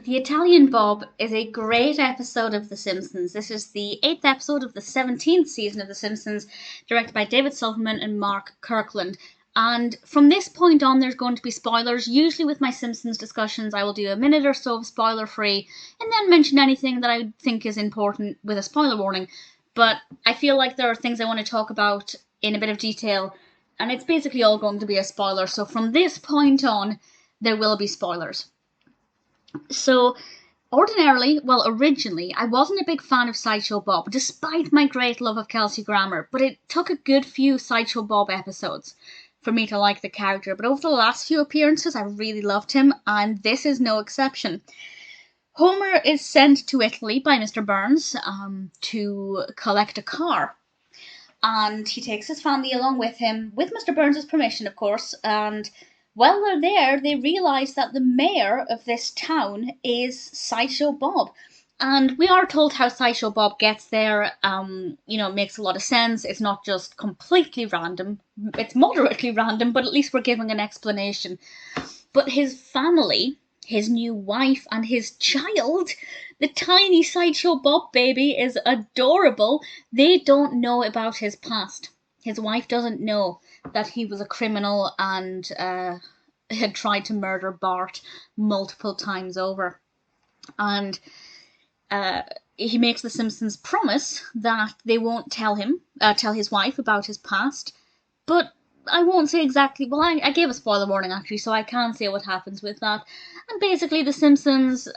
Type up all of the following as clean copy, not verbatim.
The Italian Bob is a great episode of The Simpsons. This is the 8th episode of the 17th season of The Simpsons, directed by David Silverman and Mark Kirkland. And from this point on, there's going to be spoilers. Usually with my Simpsons discussions, I will do a minute or so of spoiler-free, and then mention anything that I think is important with a spoiler warning. But I feel like there are things I want to talk about in a bit of detail, and it's basically all going to be a spoiler. So from this point on, there will be spoilers. So, originally, I wasn't a big fan of Sideshow Bob, despite my great love of Kelsey Grammer, but it took a good few Sideshow Bob episodes for me to like the character. But over the last few appearances, I really loved him, and this is no exception. Homer is sent to Italy by Mr. Burns to collect a car. And he takes his family along with him, with Mr. Burns' permission, of course, and while they're there, they realise that the mayor of this town is Sideshow Bob. And we are told how Sideshow Bob gets there. It makes a lot of sense. It's not just completely random. It's moderately random, but at least we're giving an explanation. But his family, his new wife, and his child, the tiny Sideshow Bob baby, is adorable. They don't know about his past. His wife doesn't know that he was a criminal and had tried to murder Bart multiple times over. And he makes the Simpsons promise that they won't tell his wife about his past. But I won't say exactly. Well, I gave a spoiler warning actually, so I can't say what happens with that. And basically, the Simpsons,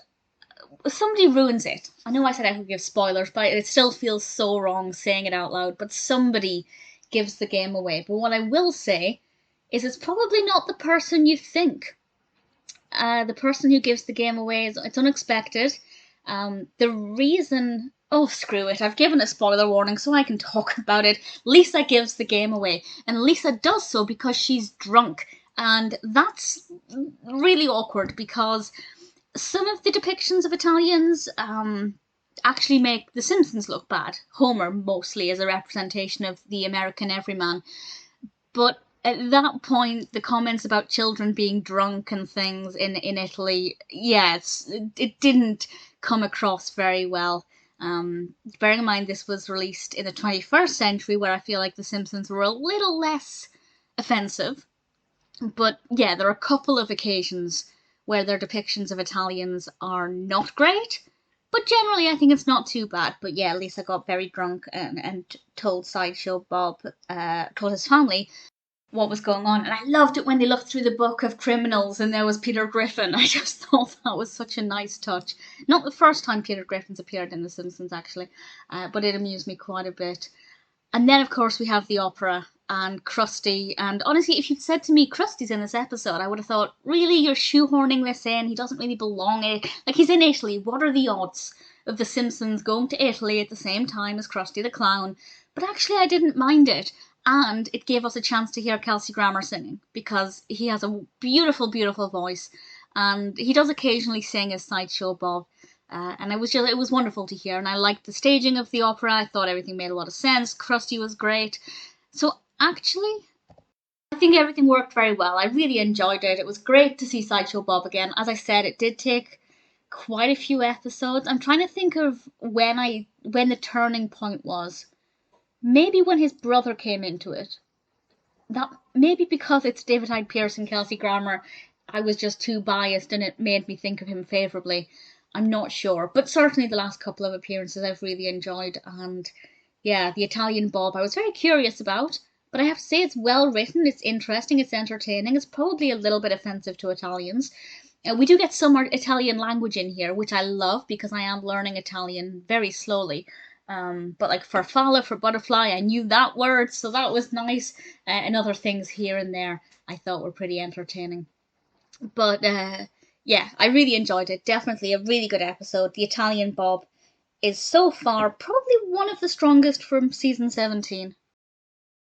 somebody ruins it. I know I said I could give spoilers, but it still feels so wrong saying it out loud. But somebody gives the game away. But what I will say is it's probably not the person you think. The person who gives the game away, it's unexpected. The reason... Oh, screw it. I've given a spoiler warning so I can talk about it. Lisa gives the game away. And Lisa does so because she's drunk. And that's really awkward because some of the depictions of Italians actually make The Simpsons look bad. Homer, mostly, as a representation of the American everyman. But at that point, the comments about children being drunk and things in Italy, yes, it didn't come across very well. Bearing in mind this was released in the 21st century, where I feel like The Simpsons were a little less offensive. But yeah, there are a couple of occasions where their depictions of Italians are not great. But generally, I think it's not too bad. But yeah, Lisa got very drunk and told Sideshow Bob, told his family what was going on. And I loved it when they looked through the book of criminals and there was Peter Griffin. I just thought that was such a nice touch. Not the first time Peter Griffin's appeared in The Simpsons, actually, but it amused me quite a bit. And then, of course, we have the opera and Krusty. And honestly, if you'd said to me, Krusty's in this episode, I would have thought, really, you're shoehorning this in? He doesn't really belong in it. Like, he's in Italy. What are the odds of the Simpsons going to Italy at the same time as Krusty the Clown? But actually, I didn't mind it. And it gave us a chance to hear Kelsey Grammer singing, because he has a beautiful, beautiful voice. And he does occasionally sing as Sideshow Bob. And it was wonderful to hear. And I liked the staging of the opera. I thought everything made a lot of sense. Krusty was great. So actually, I think everything worked very well. I really enjoyed it. It was great to see Sideshow Bob again. As I said, it did take quite a few episodes. I'm trying to think of when the turning point was. Maybe when his brother came into it. That maybe because it's David Hyde Pierce and Kelsey Grammer, I was just too biased and it made me think of him favourably. I'm not sure. But certainly the last couple of appearances I've really enjoyed. And yeah, the Italian Bob I was very curious about. But I have to say it's well written, it's interesting, it's entertaining. It's probably a little bit offensive to Italians. We do get some Italian language in here, which I love because I am learning Italian very slowly. But like farfalla, for butterfly, I knew that word, so that was nice. And other things here and there I thought were pretty entertaining. But yeah, I really enjoyed it. Definitely a really good episode. The Italian Bob is so far probably one of the strongest from season 17.